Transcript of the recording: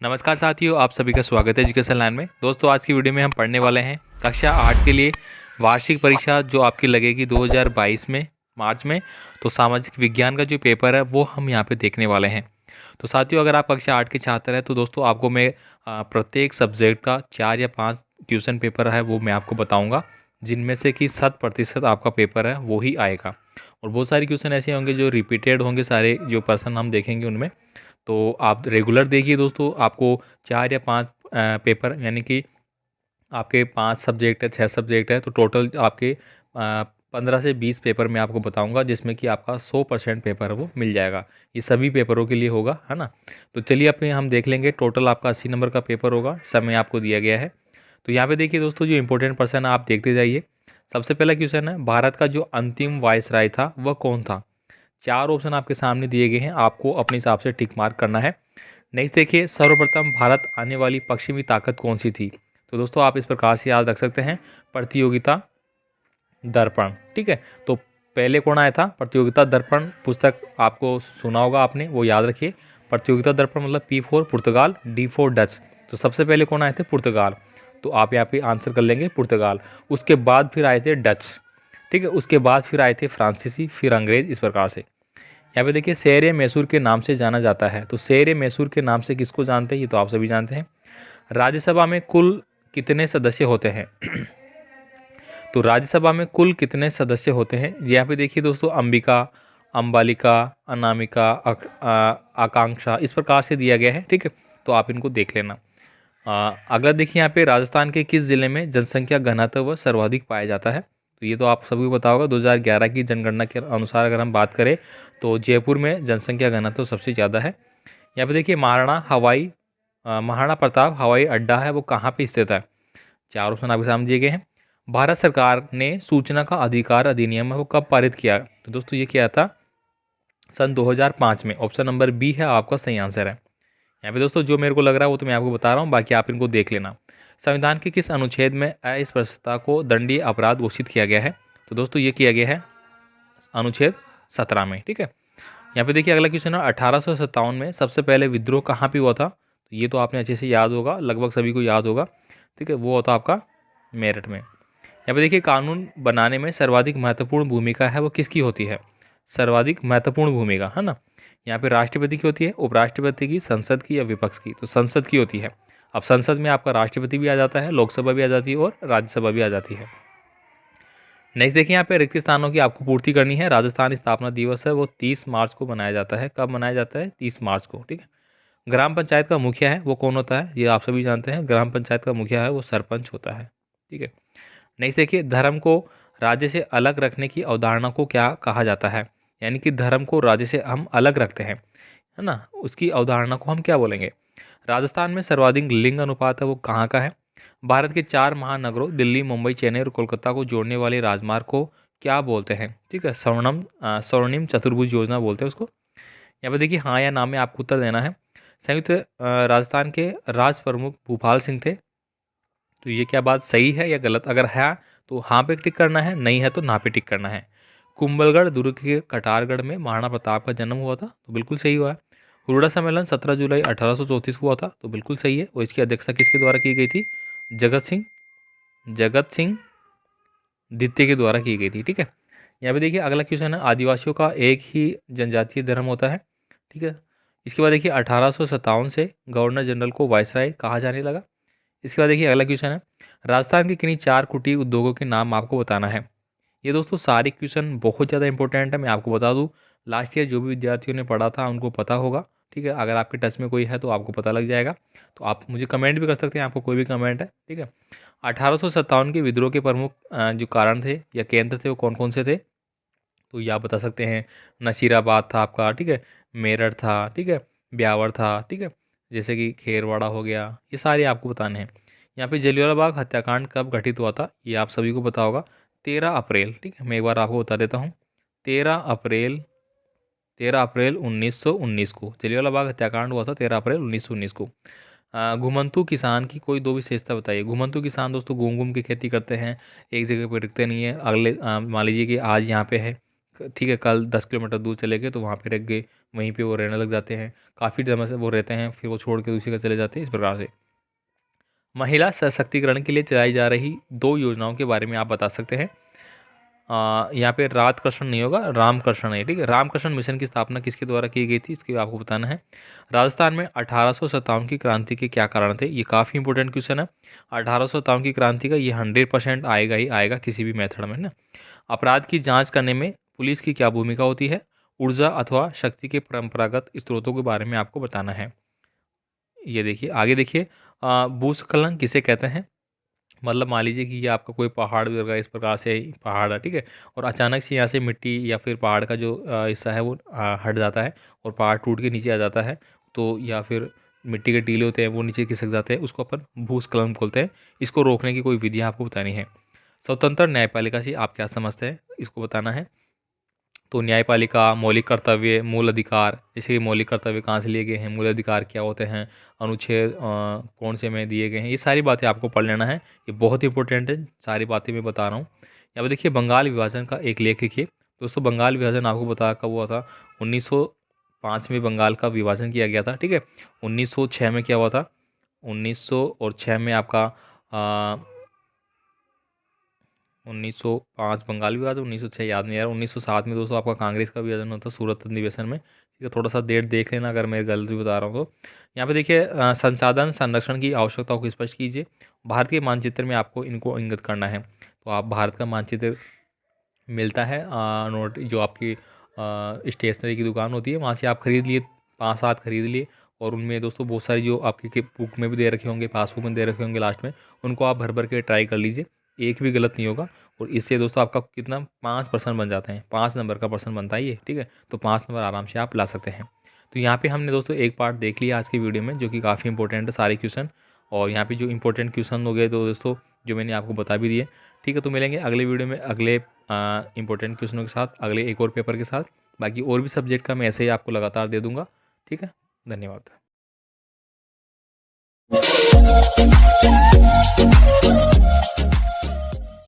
नमस्कार साथियों, आप सभी का स्वागत है एजुकेशन लाइन में। दोस्तों, आज की वीडियो में हम पढ़ने वाले हैं कक्षा 8 के लिए वार्षिक परीक्षा जो आपकी लगेगी 2022 में मार्च में। तो सामाजिक विज्ञान का जो पेपर है वो हम यहाँ पे देखने वाले हैं। तो साथियों, अगर आप कक्षा 8 के छात्र हैं तो दोस्तों आपको मैं प्रत्येक सब्जेक्ट का 4 या 5 क्वेश्चन पेपर है वो मैं आपको बताऊँगा, जिनमें से कि 100% आपका पेपर है वो ही आएगा। और बहुत सारे क्वेश्चन ऐसे होंगे जो रिपीटेड होंगे, सारे जो पर्सन हम देखेंगे उनमें। तो आप रेगुलर देखिए दोस्तों, आपको 4 या 5 पेपर, यानी कि आपके 5 सब्जेक्ट है, 6 सब्जेक्ट है, तो टोटल आपके 15 से 20 पेपर मैं आपको बताऊंगा, जिसमें कि आपका 100% पेपर है वो मिल जाएगा। ये सभी पेपरों के लिए होगा, है ना। तो चलिए अब हम देख लेंगे। टोटल आपका 80 नंबर का पेपर होगा, समय आपको दिया गया है। तो यहाँ पे देखिए दोस्तों, जो इंपॉर्टेंट पर्सन है आप देखते जाइए। सबसे पहला क्वेश्चन है, भारत का जो अंतिम वायसराय था वह कौन था। 4 ऑप्शन आपके सामने दिए गए हैं, आपको अपने हिसाब से टिक मार्क करना है। नेक्स्ट देखिए, सर्वप्रथम भारत आने वाली पश्चिमी ताकत कौन सी थी। तो दोस्तों आप इस प्रकार से याद रख सकते हैं, प्रतियोगिता दर्पण। ठीक है, तो पहले कौन आया था, प्रतियोगिता दर्पण। पुस्तक आपको सुना होगा आपने, वो याद रखिए। प्रतियोगिता दर्पण मतलब P for Portugal, D for Dutch. तो सबसे पहले कौन आए थे, पुर्तगाल। तो आप यहाँ पे आंसर कर लेंगे पुर्तगाल। उसके बाद फिर आए थे डच। ठीक है, उसके बाद फिर आए थे फ्रांसीसी, फिर अंग्रेज, इस प्रकार से। यहाँ पे देखिए, शेर मैसूर के नाम से जाना जाता है। तो शेर मैसूर के नाम से किसको जानते हैं, ये तो आप सभी जानते हैं। राज्यसभा में कुल कितने सदस्य होते हैं। तो राज्यसभा में कुल कितने सदस्य होते हैं। यहाँ पे देखिए दोस्तों, अंबिका, अंबालिका, अनामिका, आकांक्षा, इस प्रकार से दिया गया है। ठीक है, तो आप इनको देख लेना। अगला देखिए, यहाँ पे राजस्थान के किस जिले में जनसंख्या घनत्व व सर्वाधिक पाया जाता है। तो ये तो आप सभी को पता होगा, 2011 की जनगणना के अनुसार अगर हम बात करें तो जयपुर में जनसंख्या घनत्व सबसे ज़्यादा है। यहाँ पे देखिए, महाराणा प्रताप हवाई अड्डा है वो कहाँ पे स्थित है। 4 ऑप्शन आपके सामने दिए गए हैं। भारत सरकार ने सूचना का अधिकार अधिनियम है वो कब पारित किया। तो दोस्तों ये किया था सन 2005 में। ऑप्शन नंबर बी है आपका सही आंसर है। यहाँ पे दोस्तों जो मेरे को लग रहा है वो तो मैं आपको बता रहा हूँ, बाकी आप इनको देख लेना। संविधान के किस अनुच्छेद में अस्पृश्यता को दंडनीय अपराध घोषित किया गया है। तो दोस्तों ये किया गया है अनुच्छेद 17 में। ठीक है, यहाँ पे देखिए अगला क्वेश्चन है, 1857 में सबसे पहले विद्रोह कहाँ पे हुआ था। तो ये तो आपने अच्छे से याद होगा, लगभग सभी को याद होगा। ठीक है, वो होता आपका मेरठ में। यहाँ पे देखिए, कानून बनाने में सर्वाधिक महत्वपूर्ण भूमिका है वो किसकी होती है। सर्वाधिक महत्वपूर्ण भूमिका, है ना। यहाँ पे राष्ट्रपति की होती है, उपराष्ट्रपति की, संसद की या विपक्ष की। तो संसद की होती है। अब संसद में आपका राष्ट्रपति भी आ जाता है, लोकसभा भी आ जाती है और राज्यसभा भी आ जाती है। नेक्स्ट देखिए, यहाँ पे रिक्त स्थानों की आपको पूर्ति करनी है। राजस्थान स्थापना दिवस है वो 30 मार्च को मनाया जाता है। कब मनाया जाता है, 30 मार्च को। ठीक है, ग्राम पंचायत का मुखिया है वो कौन होता है, ये आप सभी जानते हैं। ग्राम पंचायत का मुखिया है वो सरपंच होता है। ठीक है, नेक्स्ट देखिए, धर्म को राज्य से अलग रखने की अवधारणा को क्या कहा जाता है। यानी कि धर्म को राज्य से हम अलग रखते हैं, है ना, उसकी अवधारणा को हम क्या बोलेंगे। राजस्थान में सर्वाधिक लिंग अनुपात है वो कहाँ का है। भारत के 4 महानगरों दिल्ली, मुंबई, चेन्नई और कोलकाता को जोड़ने वाले राजमार्ग को क्या बोलते हैं। ठीक है, स्वर्णिम चतुर्भुज योजना बोलते हैं उसको। यहाँ पे देखिए, हाँ या ना में आपको उत्तर देना है। संयुक्त राजस्थान के राज प्रमुख भूपाल सिंह थे। तो ये क्या बात सही है या गलत। अगर है तो हाँ पे टिक करना है, नहीं है तो ना पे टिक करना है। कुंभलगढ़ दुर्ग के कटारगढ़ में महाराणा प्रताप का जन्म हुआ था, तो बिल्कुल सही हुआ है। हुरडा सम्मेलन 17 जुलाई 1834 को हुआ था, तो बिल्कुल सही है। और इसकी अध्यक्षता किसके द्वारा की गई थी, जगत सिंह द्वितीय के द्वारा की गई थी। ठीक है, यहाँ पे देखिए अगला क्वेश्चन है, आदिवासियों का एक ही जनजातीय धर्म होता है। ठीक है, इसके बाद देखिए 1857 से गवर्नर जनरल को वायसराय कहा जाने लगा। इसके बाद देखिए अगला क्वेश्चन है, राजस्थान के किन्हीं 4 कुटीर उद्योगों के नाम आपको बताना है। ये दोस्तों सारे क्वेश्चन बहुत ज़्यादा इंपॉर्टेंट है। मैं आपको बता दूं, लास्ट ईयर जो भी विद्यार्थियों ने पढ़ा था उनको पता होगा। ठीक है, अगर आपके टच में कोई है तो आपको पता लग जाएगा। तो आप मुझे कमेंट भी कर सकते हैं, आपको कोई भी कमेंट है। ठीक है, 1857 के विद्रोह के प्रमुख जो कारण थे या केंद्र थे वो कौन कौन से थे। तो ये आप बता सकते हैं, नसीराबाद था आपका। ठीक है, मेरठ था। ठीक है, ब्यावर था। ठीक है, जैसे कि खेरवाड़ा हो गया, ये सारे आपको बताने हैं। यहाँ पे जलियांवाला बाग हत्याकांड कब घटित हुआ था, ये आप सभी को पता होगा, 13 अप्रैल। ठीक है, मैं एक बार आपको बता देता हूँ, 13 अप्रैल, 13 अप्रैल 1919 को जलियांवाला बाग हत्याकांड हुआ था, 13 अप्रैल 1919 को। घुमंतू किसान की कोई 2 विशेषता बताइए। घुमंतू किसान दोस्तों घूम घूम की खेती करते हैं, एक जगह पर टिकते नहीं है। अगले मान लीजिए कि आज यहाँ पे है, ठीक है, कल 10 किलोमीटर दूर चले गए तो वहाँ पे रह गए, वहीं पे वो रहने लग जाते हैं, काफ़ी समय से वो रहते हैं, फिर वो छोड़ के दूसरी जगह चले जाते हैं। इस प्रकार से महिला सशक्तिकरण के लिए चलाई जा रही 2 योजनाओं के बारे में आप बता सकते हैं। यहाँ पे राधाकृष्ण नहीं होगा, रामकृष्ण है, ठीक है। रामकृष्ण मिशन की स्थापना किसके द्वारा की गई थी, इसके आपको बताना है। राजस्थान में 1857 की क्रांति के क्या कारण थे, ये काफ़ी इंपॉर्टेंट क्वेश्चन है। 1857 की क्रांति का ये 100% आएगा ही आएगा किसी भी मेथड में ना। अपराध की जांच करने में पुलिस की क्या भूमिका होती है, ऊर्जा अथवा शक्ति के परंपरागत स्रोतों के बारे में आपको बताना है। ये देखिए आगे देखिए, भूस्खलन किसे कहते हैं, मतलब मान लीजिए कि ये आपका कोई पहाड़ वगैरह इस प्रकार से पहाड़ है, ठीक है, और अचानक से यहाँ से मिट्टी या फिर पहाड़ का जो हिस्सा है वो हट जाता है और पहाड़ टूट के नीचे आ जाता है, तो या फिर मिट्टी के टीले होते हैं वो नीचे खिसक जाते हैं, उसको अपन भूस्खलन बोलते हैं। इसको रोकने की कोई विधियाँ आपको बतानी है। स्वतंत्र न्यायपालिका से आप क्या समझते हैं, इसको बताना है। तो न्यायपालिका, मौलिक कर्तव्य, मूल अधिकार, जैसे कि मौलिक कर्तव्य कहाँ से लिए गए हैं, मूल अधिकार क्या होते हैं, अनुच्छेद कौन से में दिए गए हैं, ये सारी बातें आपको पढ़ लेना है। ये बहुत इंपॉर्टेंट है, सारी बातें मैं बता रहा हूँ। यहाँ पर देखिए बंगाल विभाजन का एक लेख लिखिए। दोस्तों बंगाल विभाजन आपको बता कब हुआ था, 1905 में बंगाल का विभाजन किया गया था, ठीक है। 1906 में क्या हुआ था, 1906 में आपका 1905 बंगाल विभाजन, 1906 याद नहीं आ रहा, 1907 में दोस्तों आपका कांग्रेस का विभाजन होता सूरत अधिवेशन में, ठीक है। थोड़ा सा डेट देख लेना अगर मैं गलती बता रहा हूँ तो। यहाँ पे देखिए संसाधन संरक्षण की आवश्यकताओं को स्पष्ट कीजिए। भारत के मानचित्र में आपको इनको इंगित करना है। तो आप भारत का मानचित्र मिलता है नोट जो आपकी स्टेशनरी की दुकान होती है वहाँ से आप खरीद लिए, 5-7 खरीद लिए, और उनमें दोस्तों बहुत सारी जो आपकी बुक में भी दे रखे होंगे, पासबुक में दे रखे होंगे लास्ट में, उनको आप भर भर के ट्राई कर लीजिए, एक भी गलत नहीं होगा। और इससे दोस्तों आपका कितना 5% बन जाते हैं, 5 नंबर का पर्सन बनता है ये, ठीक है। तो 5 नंबर आराम से आप ला सकते हैं। तो यहाँ पे हमने दोस्तों एक पार्ट देख लिया आज की वीडियो में, जो कि काफ़ी इंपॉर्टेंट है सारे क्वेश्चन, और यहाँ पे जो इंपॉर्टेंट क्वेश्चन हो गए तो दोस्तों जो मैंने आपको बता भी दिए, ठीक है। तो मिलेंगे अगले वीडियो में अगले इंपॉर्टेंट क्वेश्चनों के साथ, अगले एक और पेपर के साथ। बाकी और भी सब्जेक्ट का मैं ऐसे ही आपको लगातार दे दूंगा, ठीक है। धन्यवाद।